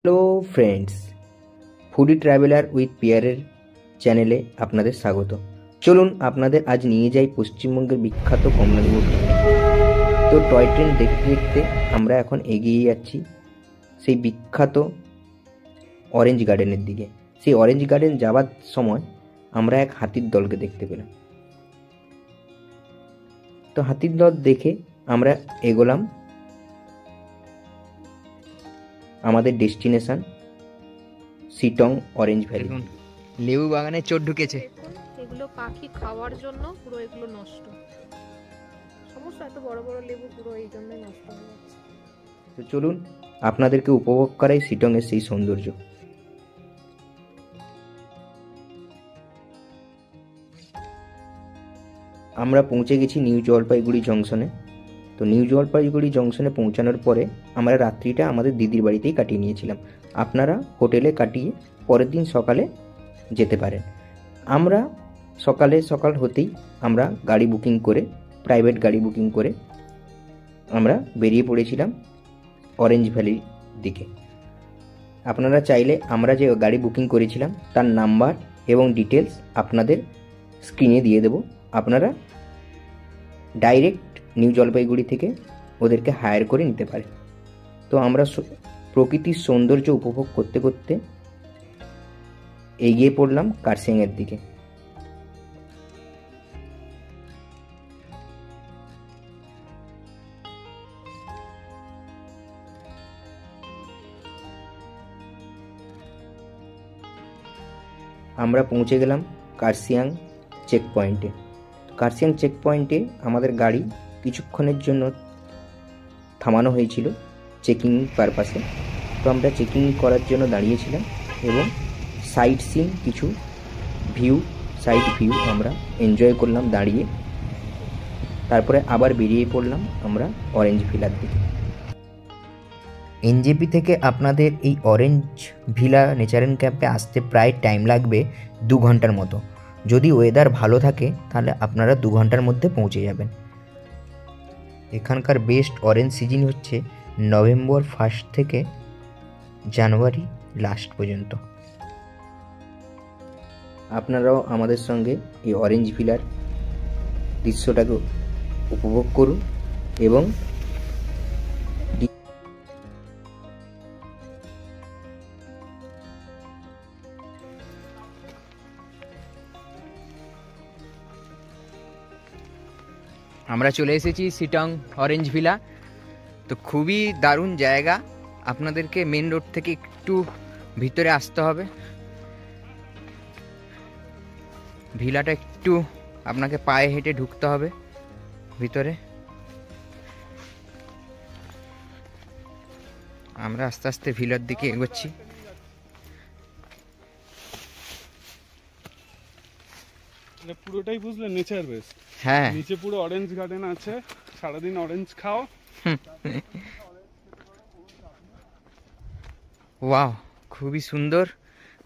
Hello friends, foodie traveller with পিয়ারের চ্যানেলে আপনাদের স্বাগত। চলুন আপনাদের আজ নিয়ে যাই পশ্চিমবঙ্গের বিখ্যাত কমলালেবু ট্রেন। তো টয় ট্রেন দেখতে দেখতে আমরা এখন এগিয়ে যাচ্ছি সেই বিখ্যাত অরেঞ্জ গার্ডেনের দিকে। সেই অরেঞ্জ গার্ডেন যাওয়ার সময় আমরা এক হাতির দলকে দেখতে পেলাম। তো হাতির দল দেখে আমরা এগোলাম আমাদের ডেস্টিনেশন সিটং অরেঞ্জ ভ্যালি। লেবু বাগানে চোর ঢুকেছে। এগুলো পাখি খাওয়ার জন্য পুরো এগুলো নষ্ট, সমস্ত এত বড় বড় লেবু পুরো এই জন্যই নষ্ট হয়ে যাচ্ছে। তো চলুন আপনাদেরকে উপভোগ করাই শিটংয়ের সেই সৌন্দর্য। আমরা পৌঁছে গেছি নিউ জলপাইগুড়ি জংশনে। তো নিউ জলপাইগুড়ি জংশনে পৌঁছানোর পরে আমরা রাত্রিটা আমাদের দিদির বাড়িতেই কাটিয়ে নিয়েছিলাম। আপনারা হোটেলে কাটিয়ে পরের দিন সকালে যেতে পারেন। আমরা সকাল হতেই আমরা গাড়ি বুকিং করে, প্রাইভেট গাড়ি বুকিং করে আমরা বেরিয়ে পড়েছিলাম অরেঞ্জ ভ্যালির দিকে। আপনারা চাইলে আমরা যে গাড়ি বুকিং করেছিলাম তার নাম্বার এবং ডিটেলস আপনাদের স্ক্রিনে দিয়ে দেব। আপনারা ডাইরেক্ট নিউ জলপাইগুড়ি থেকে ওদেরকে হায়ার করে নিতে পারেন। তো আমরা প্রকৃতির সৌন্দর্য উপভোগ করতে করতে এগিয়ে পড়লাম কার্সিয়াংয়ের দিকে। আমরা পৌঁছে গেলাম কার্সিয়াং চেক পয়েন্টে। কার্সিয়াং চেক পয়েন্টে আমাদের গাড়ি কিছুক্ষণের জন্য থামানো হয়েছিল চেকিং পারপাসে। তো আমরা চেকিং করার জন্য দাঁড়িয়েছিলাম এবং সাইট সিন কিছু সাইড ভিউ আমরা এনজয় করলাম দাঁড়িয়ে। তারপরে আবার বেরিয়ে পড়লাম আমরা অরেঞ্জ ভিলার দিকে। এনজেপি থেকে আপনাদের এই অরেঞ্জ ভিলা নেচারেল ক্যাম্পে আসতে প্রায় টাইম লাগবে 2 ঘন্টার মতো। যদি ওয়েদার ভালো থাকে তাহলে আপনারা 2 ঘন্টার মধ্যে পৌঁছে যাবেন। এখানকার বেস্ট অরেঞ্জ সিজন হচ্ছে নভেম্বর 1 থেকে জানুয়ারি লাস্ট পর্যন্ত। আপনারাও আমাদের সঙ্গে এই অরেঞ্জ ভিলার দৃশ্যটাকে উপভোগ করুন এবং আমরা চলে এসেছি সিটং অরেঞ্জ ভিলা। তো খুবই দারুণ জায়গা। আপনাদেরকে মেন রোড থেকে একটু ভিতরে আসতে হবে। ভিলাটা একটু আপনাকে পায়ে হেঁটে ঢুকতে হবে ভিতরে। আমরা আস্তে আস্তে ভিলার দিকে এগোচ্ছি। পুরোটাই বুঝলে নেচার বেস। হ্যাঁ, নিচে পুরো অরেঞ্জ গার্ডেন আছে, সারাদিন অরেঞ্জ খাও। ওয়াও, খুবই সুন্দর।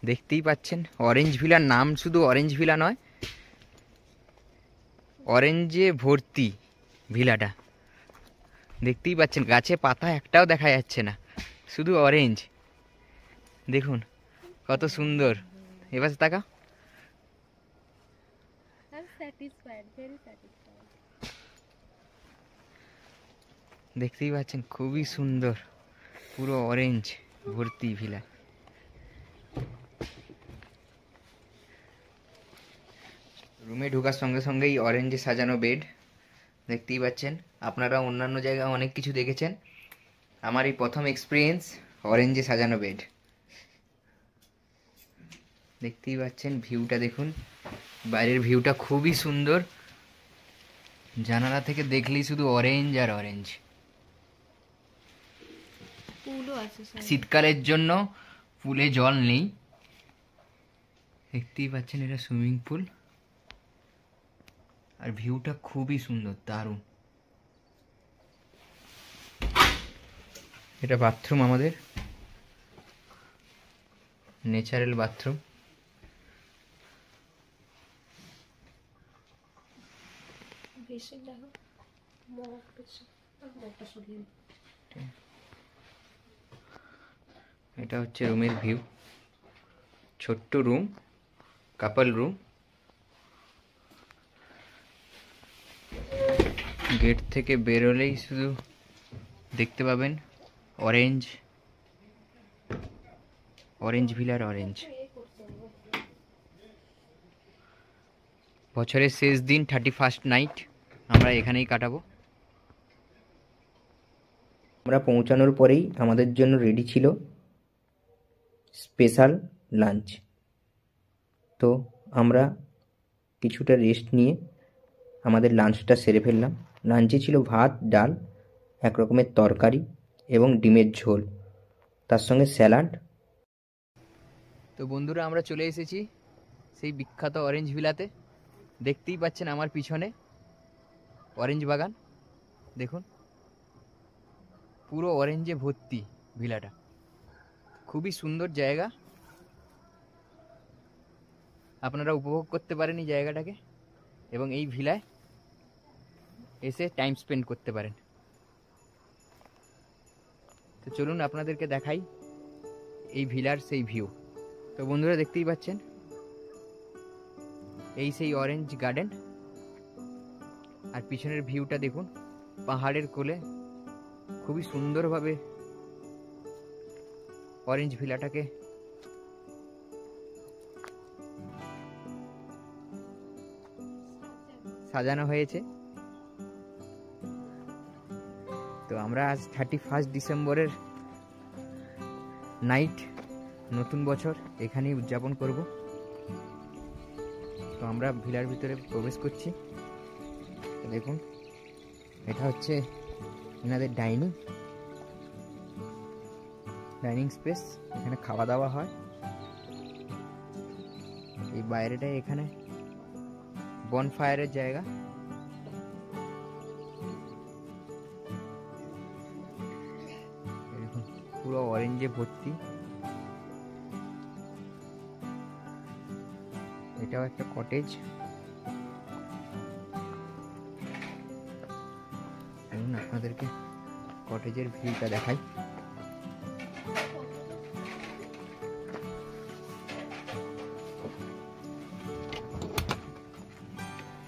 দেখতেই পাচ্ছেন অরেঞ্জ ভিলার নাম শুধু অরেঞ্জ ভিলা নয়, অরেঞ্জে ভর্তি ভিলাটা। দেখতেই পাচ্ছেন গাছে পাতা একটাও দেখা যাচ্ছে না, শুধু অরেঞ্জ। দেখুন কত সুন্দর। এবার তাকা, দেখতেই পাচ্ছেন খুবই সুন্দর, পুরো অরেঞ্জ ভর্তি ভিলা। রুমে ঢোকার সঙ্গে সঙ্গেই অরেঞ্জে সাজানো বেড দেখতেই পাচ্ছেন। আপনারা অন্যান্য জায়গায় অনেক কিছু দেখেছেন, আমার এই প্রথম এক্সপিরিয়েন্স অরেঞ্জে সাজানো বেড। দেখতেই পাচ্ছেন ভিউটা দেখুন, বাইরের ভিউটা খুবই সুন্দর। জানালা থেকে দেখলেই শুধু অরেঞ্জ আর অরেঞ্জ। শীতকালের জন্য পুলে জল নেই, দেখতেই পাচ্ছেন এটা সুইমিং পুল। আর ভিউটা খুবই সুন্দর, দারুণ। এটা বাথরুম, আমাদের ন্যাচারাল বাথরুম। এটা হচ্ছে রুমের ভিউ, ছোট্ট রুম, কাপল রুম। গেট থেকে বেরোলেই শুধু দেখতে পাবেন অরেঞ্জ, অরেঞ্জ ভিলার অরেঞ্জ। বছরের শেষ দিন 31st নাইট আমরা এখানেই কাটাবো। আমরা পৌঁছানোর পরেই আমাদের জন্য রেডি ছিল স্পেশাল লাঞ্চ। তো আমরা কিছুটা রেস্ট নিয়ে আমাদের লাঞ্চটা সেরে ফেললাম। লাঞ্চে ছিল ভাত, ডাল, এক রকমের তরকারি এবং ডিমের ঝোল, তার সঙ্গে স্যালাড। তো বন্ধুরা, আমরা চলে এসেছি সেই বিখ্যাত অরেঞ্জ ভিলাতে। দেখতেই পাচ্ছেন আমার পিছনে অরেঞ্জ বাগান, দেখুন পুরো অরেঞ্জে ভর্তি ভিলাটা। খুবই সুন্দর জায়গা, আপনারা উপভোগ করতে পারেন এই জায়গাটাকে এবং এই ভিলায় এসে টাইম স্পেন্ড করতে পারেন। তো চলুন আপনাদেরকে দেখাই এই ভিলার সেই ভিউ। তো বন্ধুরা, দেখতেই পাচ্ছেন এই সেই অরেঞ্জ গার্ডেন, আর পিছনের ভিউটা দেখুন পাহাড়ের কোলে খুবই সুন্দরভাবে অরেঞ্জ ভিলাটাকে সাজানো হয়েছে। তো আমরা আজ 31 ডিসেম্বরের নাইট, নতুন বছর এখানেই উদযাপন করব। তো আমরা ভিলার ভিতরে প্রবেশ করছি। দেখুন এটা হচ্ছে এনাদের ডাইনিং স্পেস, এখানে খাওয়া দাওয়া হয়। এই বাইরেটাই এখানে বনফায়ারের জায়গা। দেখুন পুরো অরেঞ্জে ভর্তি। এটাও একটা কটেজ। আপনাদেরকে কটেজের ভিউটা দেখাই।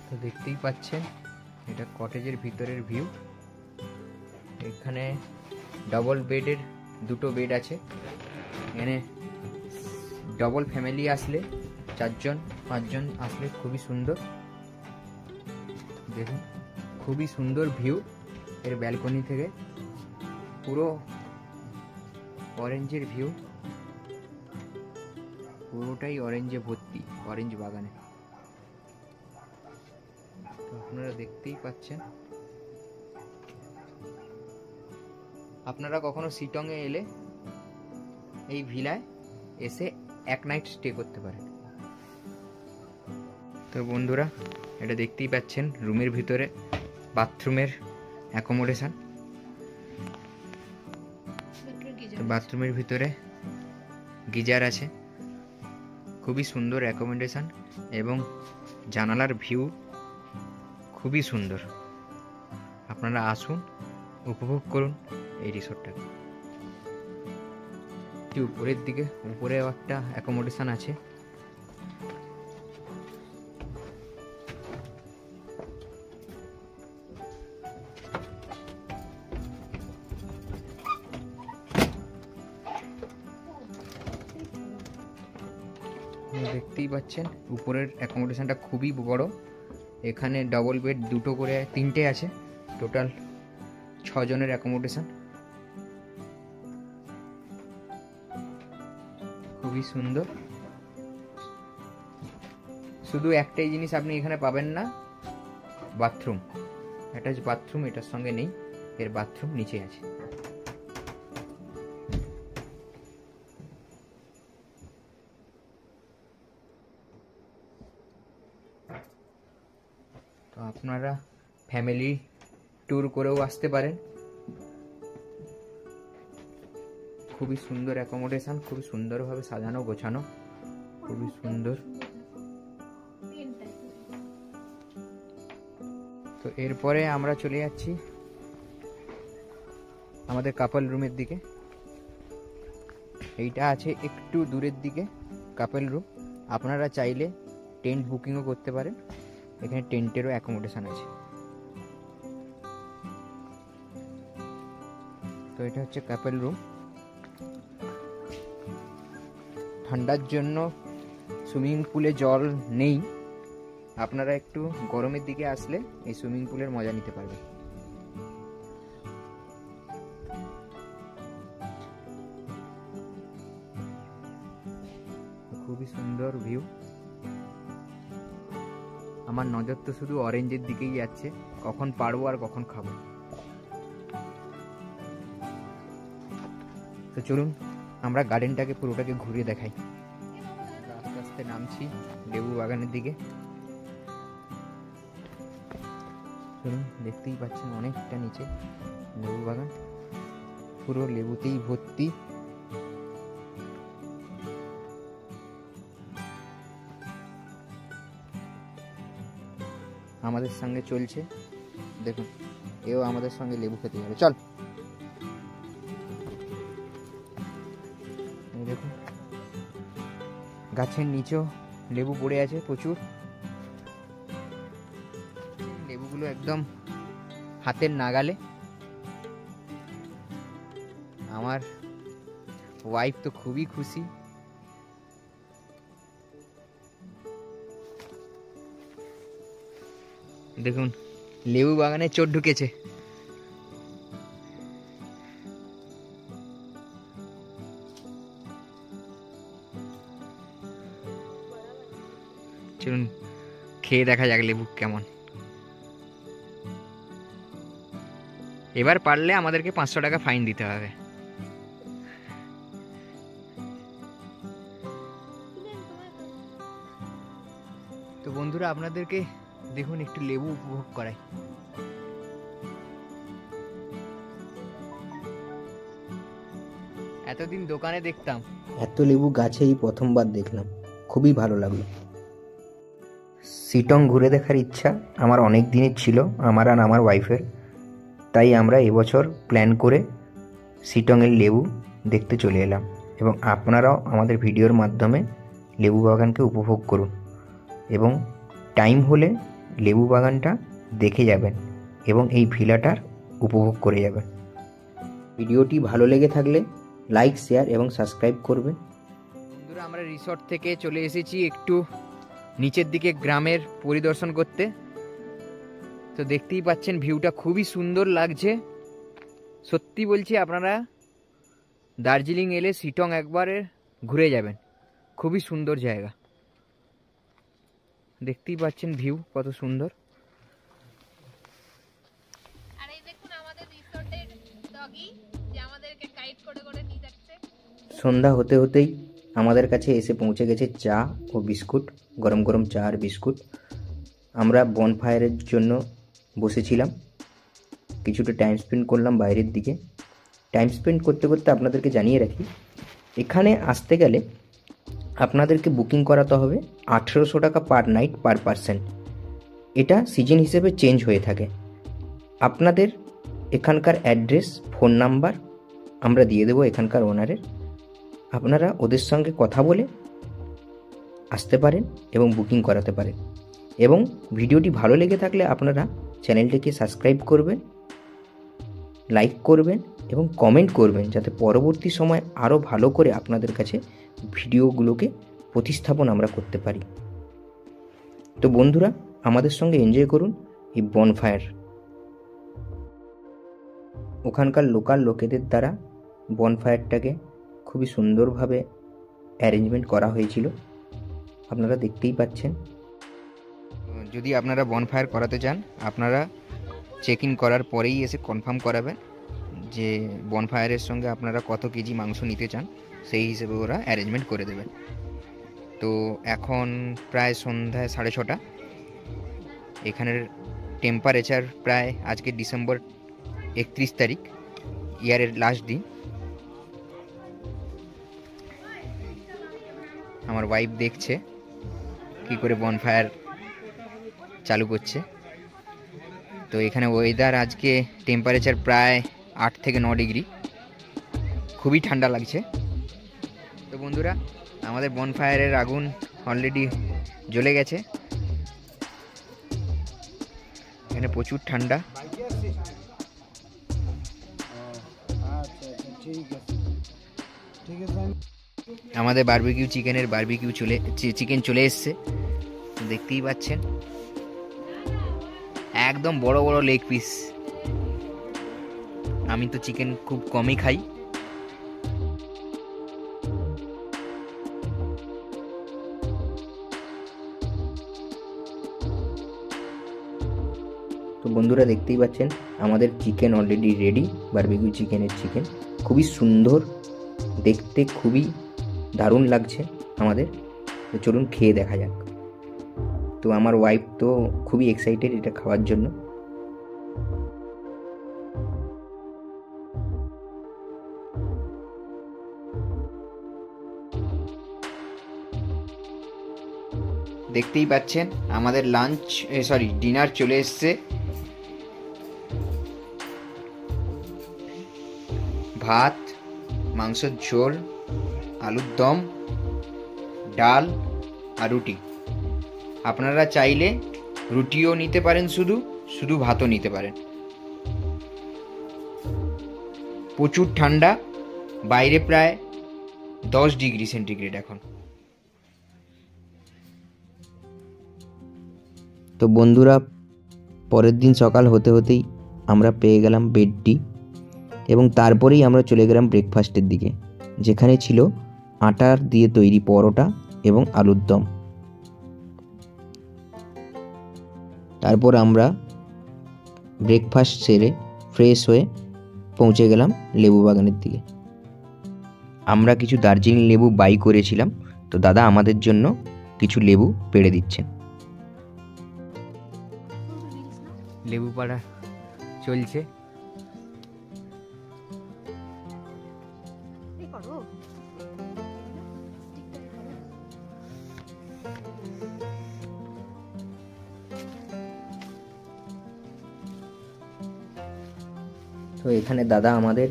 তো দেখতেই পাচ্ছেন এটা কটেজের ভিতরের ভিউ। এখানে ডবল বেডের দুটো বেড আছে। এখানে ডবল ফ্যামিলি আসলে 4 জন 5 জন আসলে খুবই সুন্দর। দেখুন খুবই সুন্দর ভিউ এর ব্যালকনি থেকে, পুরো অরেঞ্জের ভিউ, পুরোটাই অরেঞ্জে ভর্তি, অরেঞ্জ বাগানে। তো আপনারা দেখতেই পাচ্ছেন। আপনারা কখনো শিটংয়ে এলে এই ভিলায় এসে 1 নাইট স্টে করতে পারেন। তো বন্ধুরা, এটা দেখতেই পাচ্ছেন রুমের ভিতরে বাথরুমের অ্যাকোমোডেশন। বাথরুমের ভিতরে গিজার আছে, খুবই সুন্দর অ্যাকোমোডেশন এবং জানালার ভিউ খুবই সুন্দর। আপনারা আসুন, উপভোগ করুন এই রিসোর্টটাকে। উপরের দিকে, উপরেও একটা অ্যাকোমোডেশন আছে। দেখতেই পাচ্ছেন উপরের অ্যাকোমোডেশনটা খুবই বড়। এখানে ডবল বেড দুটো করে 3টে আছে, টোটাল 6 জনের অ্যাকোমোডেশন। খুবই সুন্দর। শুধু একটাই জিনিস আপনি এখানে পাবেন না, বাথরুম। অ্যাটাচ বাথরুম এটার সঙ্গে নেই, এর বাথরুম নিচে আছে। তো আপনারা ফ্যামিলি ট্যুর করেও আসতে পারেন। খুবই সুন্দর অ্যাকোমোডেশন, খুবই সুন্দরভাবে সাজানো গোছানো, খুবই সুন্দর। তো এরপরে আমরা চলে যাচ্ছি আমাদের কাপল রুমের দিকে। এইটা আছে একটু দূরের দিকে কাপেল রুম। আপনারা চাইলে টেন্ট বুকিংও করতে পারেন, এখানে টেন্টেরও অ্যাকোমোডেশন আছে। তো এটা হচ্ছে কাপেল রুম। ঠান্ডার জন্য সুইমিং পুলে জল নেই, আপনারা একটু গরমের দিকে আসলে এই সুইমিং পুলের মজা নিতে পারবেন। খুবই সুন্দর ভিউ। আমার নজর তো শুধু অরেঞ্জের দিকেই যাচ্ছে, কখন পারবো আর কখন খাবো। তো চলুন আমরা গার্ডেনটাকে পুরোটাকে ঘুরিয়ে দেখাই। আস্তে আস্তে নামছি লেবু বাগানের দিকে। চলুন, দেখতেই পাচ্ছেন অনেকটা নিচে লেবু বাগান, পুরো লেবুতেই ভর্তি। আমাদের সঙ্গে চলছে, দেখুন এও আমাদের সঙ্গে লেবু খেতে যাবে। চল, দেখুন গাছের নিচেও লেবু পড়ে আছে প্রচুর। লেবুগুলো একদম হাতের নাগালে। আমার ওয়াইফ তো খুবই খুশি। দেখুন লেবু বাগানে চোর ঢুকেছে। চলুন খেয়ে দেখা যাক লেবু কেমন। এবার পারলে আমাদেরকে 500 টাকা ফাইন দিতে হবে। তো বন্ধুরা আপনাদেরকে দেখুন একটু লেবু উপভোগ করাই। এতদিন দোকানে দেখতাম, এত লেবু গাছে এই প্রথমবার দেখলাম, খুবই ভালো লাগলো। সিটং ঘুরে দেখার ইচ্ছা আমার অনেক দিনের ছিল, আমার আর আমার ওয়াইফের। তাই আমরা এবছর প্ল্যান করে সিটংয়ের লেবু দেখতে চলে এলাম, এবং আপনারাও আমাদের ভিডিওর মাধ্যমে লেবু বাগানকে উপভোগ করুন, এবং টাইম হলে লেবু বাগানটা দেখে যাবেন এবং এই ভিলাটার উপভোগ করে যাবেন। ভিডিওটি ভালো লেগে থাকলে লাইক, শেয়ার এবং সাবস্ক্রাইব করবেন। বন্ধুরা আমরা রিসর্ট থেকে চলে এসেছি একটু নিচের দিকে গ্রামের পরিদর্শন করতে। তো দেখতেই পাচ্ছেন ভিউটা খুবই সুন্দর লাগছে। সত্যি বলছি আপনারা দার্জিলিং এলে সিটং একবারে ঘুরে যাবেন, খুবই সুন্দর জায়গা। দেখতেই পাচ্ছেন ভিউ কত সুন্দর। আর এই দেখুন আমাদের রিসর্টের ডগি যে আমাদেরকে গাইড করে করে নিয়ে যাচ্ছে। সন্ধ্যা হতে হতেই আমাদের কাছে এসে পৌঁছে গেছে চা ও বিস্কুট, গরম গরম চা আর বিস্কুট। আমরা বনফায়ারের জন্য বসেছিলাম, কিছুটা টাইম স্পেন্ড করলাম বাইরের দিকে। টাইম স্পেন্ড করতে করতে আপনাদেরকে জানিয়ে রাখি, এখানে আসতে গেলে আপনাদেরকে বুকিং করাতে হবে 1800 টাকা পার নাইট পার পারসন। এটা সিজন হিসেবে চেঞ্জ হয়ে থাকে। আপনাদের এখানকার অ্যাড্রেস, ফোন নাম্বার আমরা দিয়ে দেবো এখানকার ওনারের। আপনারা ওদের সঙ্গে কথা বলে আসতে পারেন এবং বুকিং করাতে পারেন। এবং ভিডিওটি ভালো লেগে থাকলে আপনারা চ্যানেলটিকে সাবস্ক্রাইব করবেন, লাইক করবেন এবং কমেন্ট করবেন, যাতে পরবর্তী সময় আরও ভালো করে আপনাদের কাছে ভিডিওগুলোকে প্রতিস্থাপন আমরা করতে পারি। তো বন্ধুরা আমাদের সঙ্গে এনজয় করুন এই বনফায়ার। ওখানকার লোকাল লোকেদের দ্বারা বনফায়ারটাকে খুবই সুন্দরভাবে অ্যারেঞ্জমেন্ট করা হয়েছিল, আপনারা দেখতেই পাচ্ছেন। যদি আপনারা বনফায়ার করাতে চান আপনারা চেক ইন করার পরেই এসে কনফার্ম করাবেন যে বনফায়ারের সঙ্গে আপনারা কত কেজি মাংস নিতে চান, সেই হিসেবে ওরা অ্যারেঞ্জমেন্ট করে দেবেন। তো এখন প্রায় সন্ধ্যায় 6:30। এখানের টেম্পারেচার প্রায় আজকে ডিসেম্বর 31 তারিখ, ইয়ারের লাস্ট দিন। আমার ওয়াইফ দেখছে কি করে বনফায়ার চালু করছে। তো এখানে ওয়েদার আজকে টেম্পারেচার প্রায় 8 থেকে 9 ডিগ্রি, খুবই ঠান্ডা লাগছে। তো বন্ধুরা, আমাদের বনফায়ারের আগুন অলরেডি জ্বলে গেছে। এখানে প্রচুর ঠান্ডা। আমাদের বারবিকিউ চিকেনের চিকেন চলে এসছে, দেখতেই পাচ্ছেন। একদম বড় বড় লেগ পিস। আমি তো চিকেন খুব কমই খাই। তো বন্ধুরা দেখতেই পাচ্ছেন আমাদের চিকেন অলরেডি রেডি। বারবিকিউ চিকেনের চিকেন খুবই সুন্দর দেখতে, খুবই দারুণ লাগছে আমাদের। তো চলুন খেয়ে দেখা যাক। তো আমার ওয়াইফ তো খুবই এক্সাইটেড এটা খাওয়ার জন্য। দেখতেই পাচ্ছেন আমাদের ডিনার চলে এসছে। ভাত, মাংসের ঝোল, আলুর দম, ডাল আর রুটি। আপনারা চাইলে রুটিও নিতে পারেন, শুধু ভাতও নিতে পারেন। প্রচুর ঠান্ডা, বাইরে প্রায় 10 ডিগ্রি সেন্টিগ্রেড এখন। তো বন্ধুরা, পরের দিন সকাল হতে হতেই আমরা পেয়ে গেলাম বেড টি, এবং তারপরেই আমরা চলে গেলাম ব্রেকফাস্টের দিকে, যেখানে ছিল আটার দিয়ে তৈরি পরোটা এবং আলুর দম। তারপর আমরা ব্রেকফাস্ট সেরে ফ্রেশ হয়ে পৌঁছে গেলাম লেবু বাগানের দিকে। আমরা কিছু দার্জিলিং লেবু বাই করেছিলাম, তো দাদা আমাদের জন্য কিছু লেবু পেড়ে দিচ্ছেন। লেবু পাড়া চলছে। তো এখানে দাদা আমাদের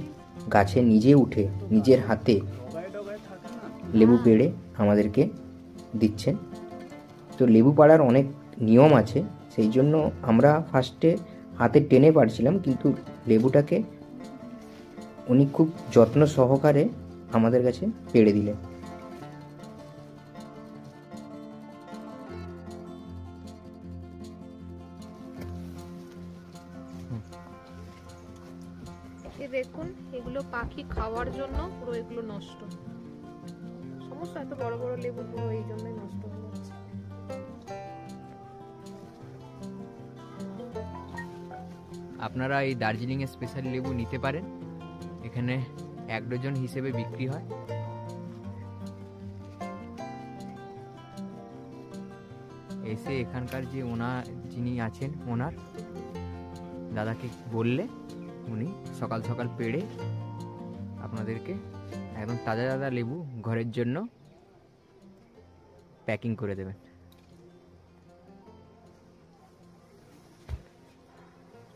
গাছে নিজে উঠে নিজের হাতে লেবু পেড়ে আমাদেরকে দিচ্ছেন। তো লেবু পাড়ার অনেক নিয়ম আছে, সেই জন্য আমরা ফার্স্টে হাতে টেনে পারছিলাম, কিন্তু লেবুটাকে উনি খুব যত্ন সহকারে আমাদের কাছে পেড়ে দিলেন। দেখুন, এগুলো পাখি খাওয়ার জন্য পুরো এগুলো নষ্ট। সমস্ত এত বড় বড় লেবু পুরো এই জন্যই নষ্ট হয়ে যাচ্ছে। আপনারা এই দার্জিলিং এর স্পেশাল লেবু নিতে পারেন, এখানে 1 ডজন হিসেবে বিক্রি হয়। এসে এখানকার যে যিনি আছেন ওনার দাদাকে বললে উনি সকাল সকাল পেড়ে আপনাদেরকে একদম তাজা তাজা লেবু ঘরের জন্য প্যাকিং করে দেবেন।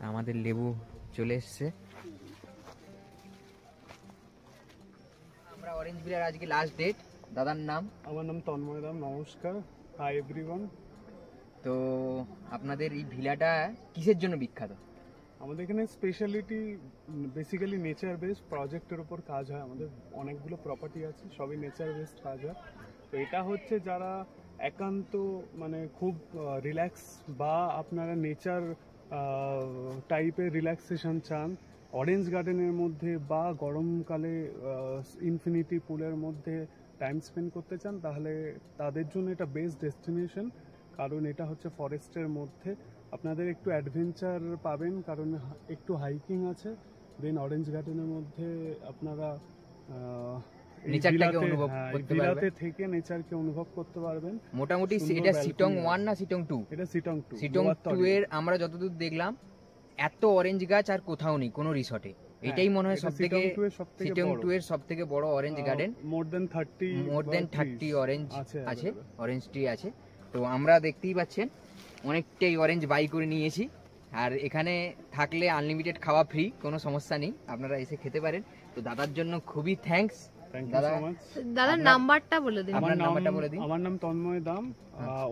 আমাদের লেবু চলে এসছে। আমরা অরেঞ্জ ভিলার আজকে লাস্ট ডেট। দাদার নাম? আমার নাম তন্ময় রাম। নমস্কার, হাই এভরিওয়ান। তো আপনাদের এই ভিলাটা কিসের জন্য বিখ্যাত? আমাদের এখানে স্পেশালিটি বেসিক্যালি নেচার বেসড প্রজেক্টের উপর কাজ হয়। আমাদের অনেকগুলো প্রপার্টি আছে, সবই নেচার বেসড কাজ হয়। তো এটা হচ্ছে যারা একান্ত মানে খুব রিল্যাক্স বা আপনারা নেচার টাইপের রিল্যাক্সেশন চান, অরেঞ্জ গার্ডেনের মধ্যে বা গরমকালে ইনফিনিটি পুলের মধ্যে টাইম স্পেন্ড করতে চান, তাহলে তাদের জন্য এটা বেস্ট ডেস্টিনেশন। কারণ এটা হচ্ছে ফরেস্টের মধ্যে, আপনাদের একটু অ্যাডভেঞ্চার পাবেন, কারণ একটু হাইকিং আছে। দেন অরেঞ্জ গার্ডেনের মধ্যে আপনারা ভিলাতে থেকে নেচারকে অনুভব করতে পারবেন। মোটামুটি এটা সিটং 1 না সিটং 2? এটা সিটং 2। সিটং 2 এর আমরা যতদূর দেখলাম এত অরেঞ্জ গাছ আর কোথাও নেই কোনো রিসর্টে। এটাই মনে হয় সবথেকে সিটং 2 এর সবথেকে বড় অরেঞ্জ গার্ডেন। মোর দেন 30 অরেঞ্জ আছে, অরেঞ্জ ট্রি আছে। তো আমরা দেখতেই পাচ্ছেন অনেকটাই অরেঞ্জ বাই করে নিয়েছি। আর এখানে থাকলে আনলিমিটেড খাওয়া ফ্রি, কোনো সমস্যা নেই, আপনারা এসে খেতে পারেন। তো দাদার জন্য খুবই থ্যাঙ্কস। থ্যাংক ইউ দাদা, সো মাচ। দাদার নাম্বারটা বলে দিন। আপনার নাম্বারটা বলে দিন। আমার নাম তন্ময় দাম,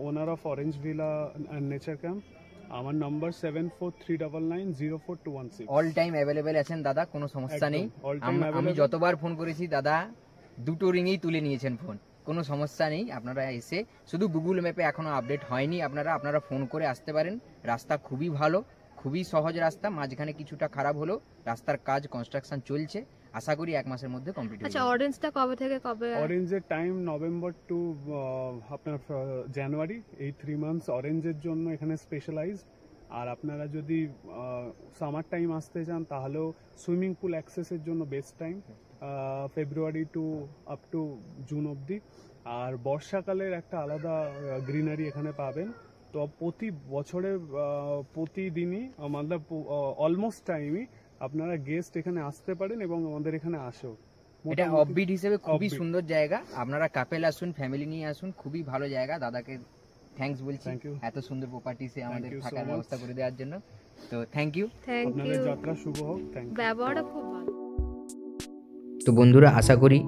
ওনার of orange villa and nature camp. আমার নাম্বার 7439904216। অল টাইম অ্যাভেলেবেল আছেন দাদা, কোনো সমস্যা নেই। একদম, all time আমি available। যতবার ফোন করেছি দাদা দুটো রিংয়েই তুলে নিয়েছেন ফোন, কোনো সমস্যা নেই। আপনারা এসে, শুধু গুগল ম্যাপে এখনো আপডেট হয়নি, আপনারা ফোন করে আসতে পারেন। রাস্তা খুবই ভালো, খুবই সহজ রাস্তা, মাঝখানে কিছুটা খারাপ হলো, রাস্তার কাজ কনস্ট্রাকশন চলছে, আশা করি 1 মাসের মধ্যে কমপ্লিট হয়ে আচ্ছা, যাবে। অরেঞ্জটা কবে থেকে কবে? অরেঞ্জের টাইম নভেম্বর টু আপনার জানুয়ারি, এই 3 মান্থস অরেঞ্জের জন্য এখানে স্পেশালাইজ। আর আপনারা যদি সামার টাইম আসতে চান তাহলেও সুইমিং পুল অ্যাক্সেসের জন্য best time, February to up to June অবধি। আর বর্ষাকালের একটা আলাদা গ্রিনারি এখানে পাবেন। তো প্রতি বছরে প্রতিদিনই আমাদের অলমোস্ট টাইমই আপনারা গেস্ট এখানে আসতে পারেন এবং আমাদের এখানে আসেও। এটা অফবিট হিসেবে খুবই offbeat। সুন্দর জায়গা, আপনারা কাপেল আসুন, ফ্যামিলি নিয়ে আসুন, খুবই ভালো জায়গা। দাদাকে থ্যাঙ্কস বলছি Thank you. এত সুন্দর প্রপার্টিসে আমাদের you so থাকার much. ব্যবস্থা করে দেওয়ার জন্য। তো থ্যাংক ইউ। থ্যাংক আপনাদের ইউ, যাত্রা শুভ হোক। Thank you. ব্যবহারও খুব ভালো। তো বন্ধুরা, আশা করি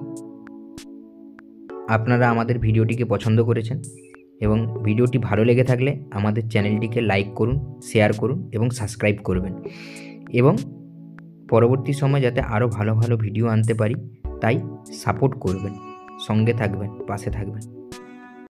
আপনারা আমাদের ভিডিওটিকে পছন্দ করেছেন এবং ভিডিওটি ভালো লেগে থাকলে আমাদের চ্যানেলটিকে লাইক করুন, শেয়ার করুন এবং সাবস্ক্রাইব করবেন, এবং পরবর্তী সময় যাতে আরও ভালো ভালো ভিডিও আনতে পারি তাই সাপোর্ট করবেন, সঙ্গে থাকবেন, পাশে থাকবেন।